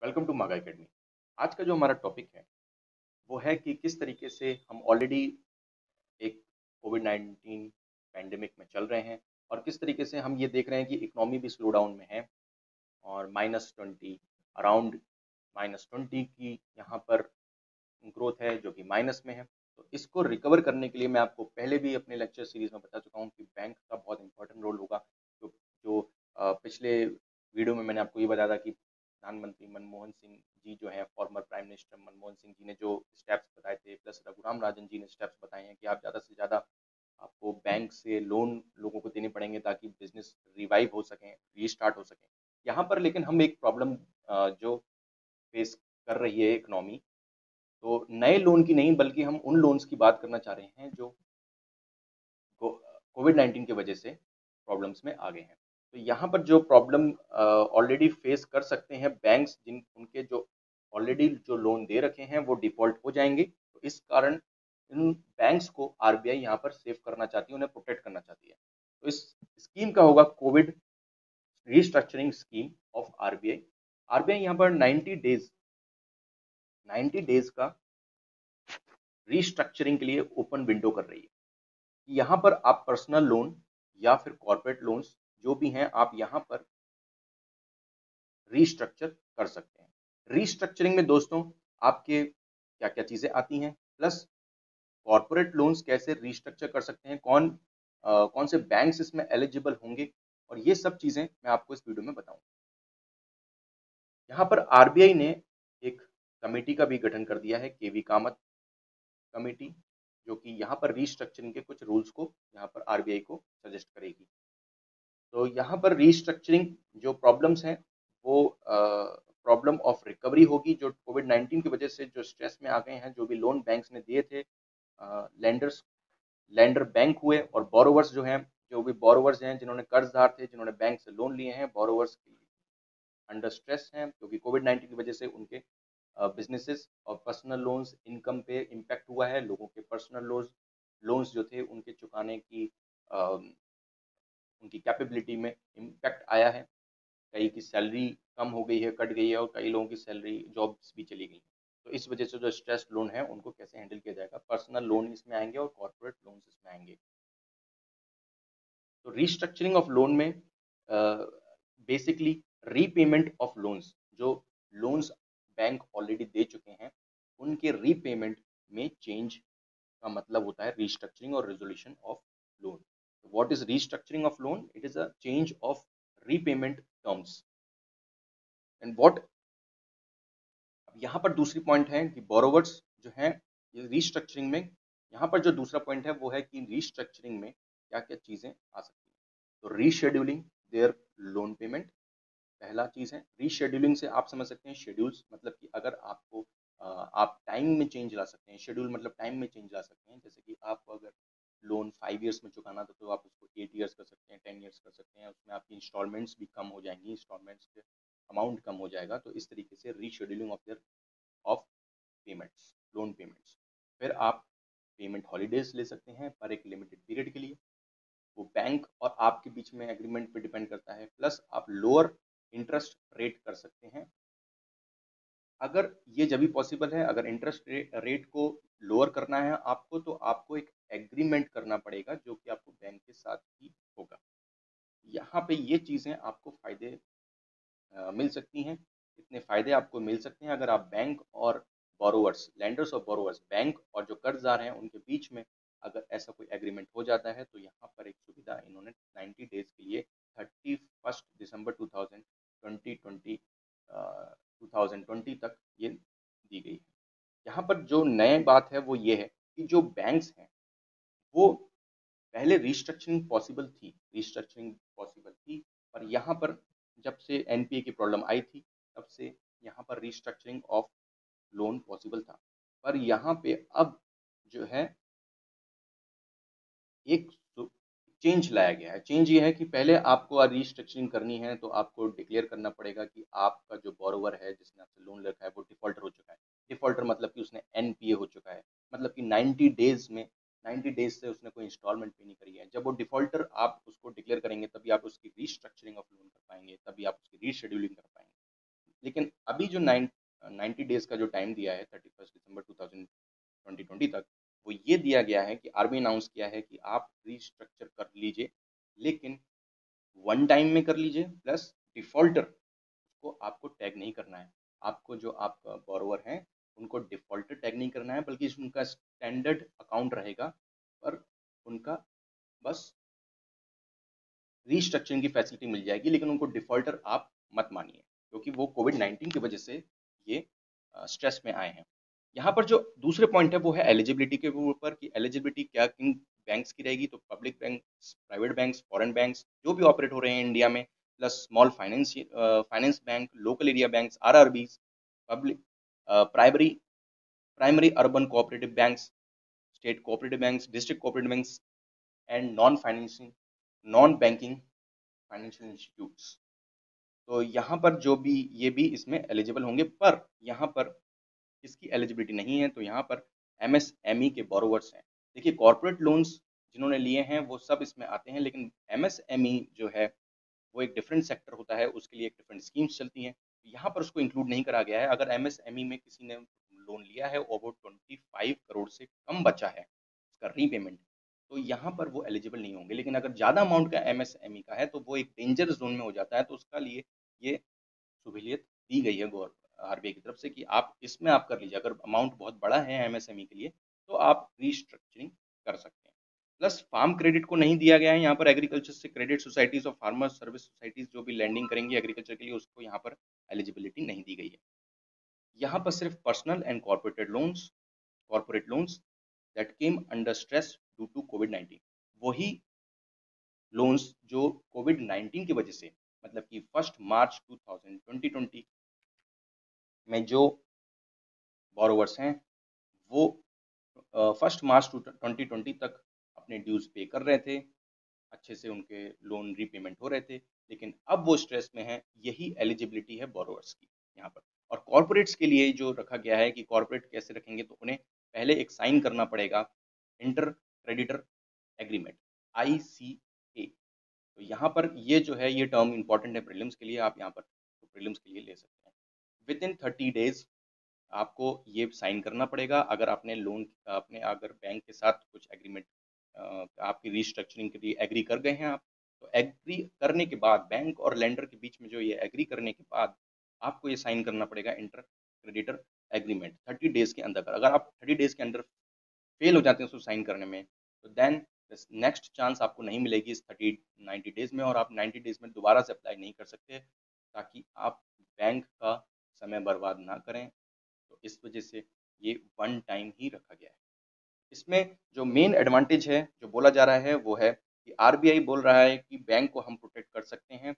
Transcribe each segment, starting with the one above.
Welcome to मागा academy. आज का जो हमारा टॉपिक है वो है कि किस तरीके से हम ऑलरेडी एक कोविड-19 पैंडेमिक में चल रहे हैं और किस तरीके से हम ये देख रहे हैं कि इकोनॉमी भी स्लो डाउन में है और -20 अराउंड -20 की यहाँ पर ग्रोथ है जो कि माइनस में है। तो इसको रिकवर करने के लिए मैं आपको पहले भी अपने लेक्चर सीरीज में बता चुका हूँ कि बैंक का बहुत इंपॉर्टेंट रोल होगा। जो जो पिछले वीडियो में मैंने आपको ये बताया था कि प्रधानमंत्री मनमोहन सिंह जी जो हैं, former prime minister Manmohan Singh ji ने जो स्टेप्स बताए थे, प्लस रघुराम राजन जी ने स्टेप्स बताए हैं कि आप ज़्यादा से ज़्यादा आपको बैंक से लोन लोगों को देने पड़ेंगे ताकि बिजनेस रिवाइव हो सकें, रीस्टार्ट हो सकें। यहाँ पर लेकिन हम एक प्रॉब्लम जो फेस कर रही है इकोनॉमी, तो नए लोन की नहीं बल्कि हम उन लोन्स की बात करना चाह रहे हैं जो कोविड-19 की वजह से प्रॉब्लम्स में आ गए हैं। तो यहाँ पर जो प्रॉब्लम ऑलरेडी फेस कर सकते हैं बैंक्स, जिन उनके जो ऑलरेडी जो लोन दे रखे हैं वो डिफ़ॉल्ट हो जाएँगे। तो इस कारण इन बैंक्स को आरबीआई यहाँ पर सेव करना चाहती है, उन्हें प्रोटेक्ट करना चाहती है। तो इस स्कीम का होगा Covid restructuring scheme of RBI. RBI यहाँ पर 90 डेज़ का रीस्ट्रक्चरिंग के लिए ओपन विंडो कर रही है। यहाँ पर आप पर्सनल लोन या फिर कॉर्पोरेट लोन्स जो भी हैं, आप यहाँ पर रीस्ट्रक्चर कर सकते हैं। रीस्ट्रक्चरिंग में दोस्तों आपके क्या-क्या चीज़ें आती हैं, प्लस कॉर्पोरेट लोन्स कैसे रीस्ट्रक्चर कर सकते हैं, कौन से बैंक्स इसमें एलिजिबल होंगे, और ये सब चीज़ें मैं आपको इस वीडियो में बताऊँगा। यहाँ पर आरबीआई ने एक कमेटी का भी गठन कर दिया है, केवी कामत कमेटी, जो कि यहाँ पर रीस्ट्रक्चरिंग के कुछ रूल्स को यहाँ पर आरबीआई को सजेस्ट करेगी। तो यहाँ पर रीस्ट्रक्चरिंग जो प्रॉब्लम्स हैं वो प्रॉब्लम ऑफ रिकवरी होगी, जो कोविड-19 की वजह से जो स्ट्रेस में आ गए हैं, जो भी लोन बैंक्स ने दिए थे, लेंडर्स लेंडर बैंक हुए और बोरोवर्स जो हैं, जो भी बोरोवर्स हैं जिन्होंने कर्जदार थे, जिन्होंने बैंक से लोन लिए हैं, बोरोवर्स अंडर स्ट्रेस हैं क्योंकि कोविड-19 की वजह से उनके बिजनेसेस और पर्सनल लोन्स इनकम पे इम्पैक्ट हुआ है। लोगों के पर्सनल लोन्स जो थे उनके चुकाने की उनकी कैपेबिलिटी में इम्पैक्ट आया है। कई की सैलरी कम हो गई है, कट गई है, और कई लोगों की सैलरी जॉब्स भी चली गई हैं। तो इस वजह से जो स्ट्रेस लोन है उनको कैसे हैंडल किया जाएगा, पर्सनल लोन इसमें आएंगे और कॉर्पोरेट लोन्स इसमें आएंगे। तो रीस्ट्रक्चरिंग ऑफ लोन में बेसिकली रीपेमेंट ऑफ लोन्स, जो लोन्स बैंक ऑलरेडी दे चुके हैं उनके रीपेमेंट में चेंज का मतलब होता है रीस्ट्रक्चरिंग और resolution of loan. What is restructuring of loan? It is a change of repayment terms. And what, यहाँ पर दूसरी पॉइंट है कि बोरोवर्स जो हैं, ये रीस्ट्रक्चरिंग में, यहाँ पर जो दूसरा पॉइंट है वो है कि रीस्ट्रक्चरिंग में क्या क्या चीज़ें आ सकती हैं। तो रीशेड्यूलिंग देयर लोन पेमेंट पहला चीज़ है। रीशेड्यूलिंग से आप समझ सकते हैं शेड्यूल्स, मतलब कि अगर आपको आप टाइम में चेंज ला सकते हैं। शेड्यूल मतलब टाइम में चेंज ला सकते हैं, जैसे कि आपको अगर लोन 5 ईयर्स में चुकाना था तो आप उसको 8 ईयर्स कर सकते हैं, 10 ईयर्स कर सकते हैं। उसमें आपकी इंस्टॉलमेंट्स भी कम हो जाएंगी, इंस्टॉलमेंट्स के अमाउंट कम हो जाएगा। तो इस तरीके से rescheduling of payments, loan payments. फिर आप पेमेंट हॉलीडेज ले सकते हैं पर एक लिमिटेड पीरियड के लिए, वो बैंक और आपके बीच में एग्रीमेंट पे डिपेंड करता है। प्लस आप लोअर इंटरेस्ट रेट कर सकते हैं। अगर ये जब भी पॉसिबल है, अगर इंटरेस्ट रेट को लोअर करना है आपको, तो आपको एक एग्रीमेंट करना पड़ेगा जो कि आपको बैंक के साथ ही होगा। यहाँ पे ये चीज़ें आपको फ़ायदे मिल सकती हैं। इतने फ़ायदे आपको मिल सकते हैं अगर आप बैंक और बोरोवर्स, लेंडर्स और बोरोवर्स, बैंक और जो कर्जदार हैं उनके बीच में अगर ऐसा कोई एग्रीमेंट हो जाता है, तो यहाँ पर एक सुविधा इन्होंने 90 डेज़ के लिए 31 दिसंबर 2020 तक ये दी गई है। यहाँ पर जो नई बात है वो ये है कि जो बैंक्स हैं वो पहले रीस्ट्रक्चरिंग पॉसिबल थी, पर यहाँ पर जब से एनपीए की प्रॉब्लम आई थी तब से यहाँ पर रीस्ट्रक्चरिंग ऑफ लोन पॉसिबल था। पर यहाँ पे अब जो है एक चेंज लाया गया है। चेंज ये है कि पहले आपको रीस्ट्रक्चरिंग करनी है तो आपको डिक्लेयर करना पड़ेगा कि आपका जो बोरोवर है जिसने आपसे लोन रखा है वो डिफॉल्टर हो चुका है। डिफॉल्टर मतलब कि उसने एनपीए हो चुका है, मतलब कि 90 डेज से उसने कोई इंस्टॉलमेंट पे नहीं करी है। जब वो डिफॉल्टर आप उसको डिक्लेयर करेंगे तभी आप उसकी रीस्ट्रक्चरिंग ऑफ लोन कर पाएंगे, तभी आप उसकी रीशेड्यूलिंग कर पाएंगे। लेकिन अभी जो 90 डेज का जो टाइम दिया है 31 दिसंबर 2020 तक, वो ये दिया गया है कि आरबीआई अनाउंस किया है कि आप रीस्ट्रक्चर कर लीजिए, लेकिन वन टाइम में कर लीजिए, प्लस डिफॉल्टर को आपको टैग नहीं करना है। आपको जो आपका बोरोवर हैं उनको डिफॉल्टर टैग नहीं करना है, बल्कि उनका स्टैंडर्ड अकाउंट रहेगा, पर उनका बस रीस्ट्रक्चरिंग की फैसिलिटी मिल जाएगी, लेकिन उनको डिफॉल्टर आप मत मानिए, क्योंकि वो कोविड-19 की वजह से ये स्ट्रेस में आए हैं। यहाँ पर जो दूसरे पॉइंट है वो है एलिजिबिलिटी के ऊपर, कि एलिजिबिलिटी क्या किन बैंक्स की रहेगी। तो public banks, private banks, foreign banks जो भी ऑपरेट हो रहे हैं इंडिया में, plus small finance bank, local area banks, RRBs, public primary primary urban cooperative banks, state cooperative banks, district cooperative banks, and non banking financial institutes. तो यहाँ पर जो भी ये भी इसमें एलिजिबल होंगे, पर यहाँ पर इसकी एलिजिबिलिटी नहीं है। तो यहाँ पर एमएसएमई के बोरोवर्स हैं। देखिए, कॉर्पोरेट लोन्स जिन्होंने लिए हैं वो सब इसमें आते हैं, लेकिन एमएसएमई जो है वो एक डिफरेंट सेक्टर होता है, उसके लिए एक डिफरेंट स्कीम्स चलती हैं। यहाँ पर उसको इंक्लूड नहीं करा गया है। अगर एमएसएमई में किसी ने लोन लिया है और वो 25 करोड़ से कम बचा है उसका रीपेमेंट, तो यहाँ पर वो एलिजिबल नहीं होंगे। लेकिन अगर ज़्यादा अमाउंट का एमएसएमई का है तो वो एक डेंजर जोन में हो जाता है, तो उसका लिए ये सहूलियत दी गई है गौर आरबीआई की तरफ से, कि आप इसमें आप कर लीजिए। अगर अमाउंट बहुत बड़ा है एमएसएमई के लिए तो आप रीस्ट्रक्चरिंग कर सकते हैं। प्लस फार्म क्रेडिट को नहीं दिया गया है यहाँ पर। एग्रीकल्चर से क्रेडिट सोसाइटीज और फार्मर सर्विस सोसाइटीज जो भी लैंडिंग करेंगी एग्रीकल्चर के लिए, उसको यहाँ पर एलिजिबिलिटी नहीं दी गई है। यहाँ पर सिर्फ personal and corporate loans that came under stress due to कोविड-19, वही लोन्स जो कोविड-19 की वजह से, मतलब कि 1 मार्च 2020 में जो बोरोवर्स हैं वो 1 मार्च 2020 तक अपने ड्यूज पे कर रहे थे, अच्छे से उनके लोन रीपेमेंट हो रहे थे, लेकिन अब वो स्ट्रेस में हैं। यही एलिजिबिलिटी है बोरोवर्स की यहाँ पर। और कॉर्पोरेट्स के लिए जो रखा गया है कि कॉर्पोरेट कैसे रखेंगे, तो उन्हें पहले एक साइन करना पड़ेगा इंटर क्रेडिटर एग्रीमेंट, ICA। तो यहाँ पर ये जो है ये टर्म इंपॉर्टेंट है प्रीलिम्स के लिए, आप यहाँ पर तो प्रीलिम्स के लिए ले सकते हैं। विद इन 30 डेज आपको ये साइन करना पड़ेगा। अगर आपने लोन आपने अगर बैंक के साथ कुछ एग्रीमेंट आपकी रीस्ट्रक्चरिंग के लिए एग्री कर गए हैं आप, तो एग्री करने के बाद बैंक और लेंडर के बीच में जो ये एग्री करने के बाद आपको ये साइन करना पड़ेगा इंटर क्रेडिटर एग्रीमेंट 30 डेज के अंदर। अगर आप 30 डेज के अंदर फेल हो जाते हैं उसको साइन करने में, तो देन नेक्स्ट चांस आपको नहीं मिलेगी इस 90 डेज में, और आप 90 डेज में दोबारा से अप्लाई नहीं कर सकते, ताकि आप बैंक का समय बर्बाद ना करें। तो इस वजह से ये वन टाइम ही रखा गया है। इसमें जो मेन एडवांटेज है जो बोला जा रहा है वो है कि आरबीआई बोल रहा है कि बैंक को हम प्रोटेक्ट कर सकते हैं।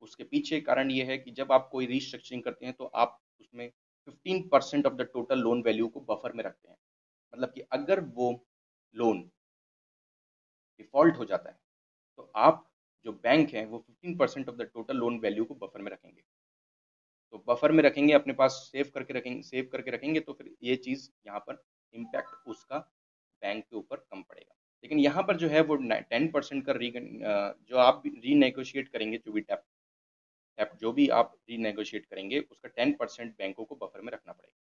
उसके पीछे कारण ये है कि जब आप कोई रीस्ट्रक्चरिंग करते हैं तो आप उसमें 15% of the total loan value को बफर में रखते हैं। मतलब कि अगर वो लोन डिफॉल्ट हो जाता है तो आप जो बैंक है वो 15% of the total loan value को बफर में रखेंगे। तो बफर में रखेंगे, अपने पास सेव करके रखेंगे, तो फिर ये चीज़ यहाँ पर इम्पैक्ट उसका बैंक के ऊपर कम पड़ेगा। लेकिन यहाँ पर जो है वो 10% का जो आप रीनेगोशिएट करेंगे, जो भी टैप टैप जो भी आप रीनेगोशिएट करेंगे उसका 10% बैंकों को बफर में रखना पड़ेगा,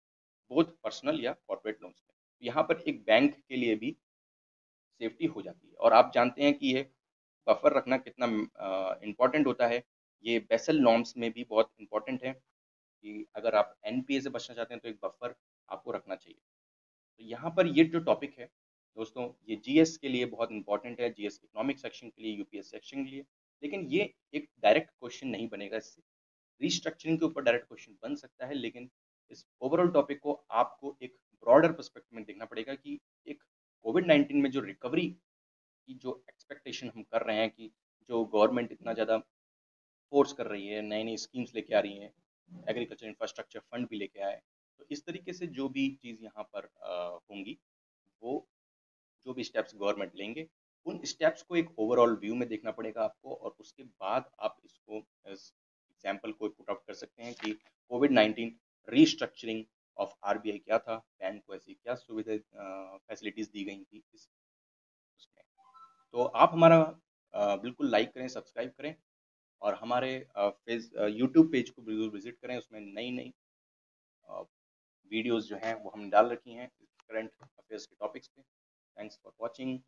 बोथ पर्सनल या कॉर्पोरेट लोन्स में। यहाँ पर एक बैंक के लिए भी सेफ्टी हो जाती है। और आप जानते हैं कि ये बफर रखना कितना इम्पोर्टेंट होता है। ये बेसल नॉर्म्स में भी बहुत इम्पोर्टेंट है कि अगर आप एनपीए से बचना चाहते हैं तो एक बफर आपको रखना चाहिए। तो यहाँ पर ये जो टॉपिक है दोस्तों, ये जीएस के लिए बहुत इंपॉर्टेंट है, जीएस इकोनॉमिक सेक्शन के लिए, यूपीएस सेक्शन के लिए। लेकिन ये एक डायरेक्ट क्वेश्चन नहीं बनेगा इससे। रीस्ट्रक्चरिंग के ऊपर डायरेक्ट क्वेश्चन बन सकता है, लेकिन इस ओवरऑल टॉपिक को आपको एक ब्रॉडर पर्सपेक्टिव में देखना पड़ेगा कि एक कोविड-19 में जो रिकवरी की जो एक्सपेक्टेशन हम कर रहे हैं, कि जो गवर्नमेंट इतना ज़्यादा फोर्स कर रही है, नई-नई स्कीम्स लेके आ रही हैं, एग्रीकल्चर इंफ्रास्ट्रक्चर फंड भी लेके आए। तो इस तरीके से जो भी चीज़ यहाँ पर होंगी, वो जो भी स्टेप्स गवर्नमेंट लेंगे, उन स्टेप्स को एक ओवरऑल व्यू में देखना पड़ेगा आपको, और उसके बाद आप इसको इस एग्जाम्पल को पुट आउट कर सकते हैं कि कोविड-19 रीस्ट्रक्चरिंग ऑफ आरबीआई क्या था, बैंक को ऐसी क्या सुविधा फैसिलिटीज़ दी गई थी इस उसमें। तो आप हमारा बिल्कुल लाइक करें, सब्सक्राइब करें, और हमारे फेस यूट्यूब पेज को बिल्कुल विजिट करें, उसमें नई नई वीडियोस जो हैं वो हम डाल रखी हैं करंट अफेयर्स के टॉपिक्स पे। Thanks for watching.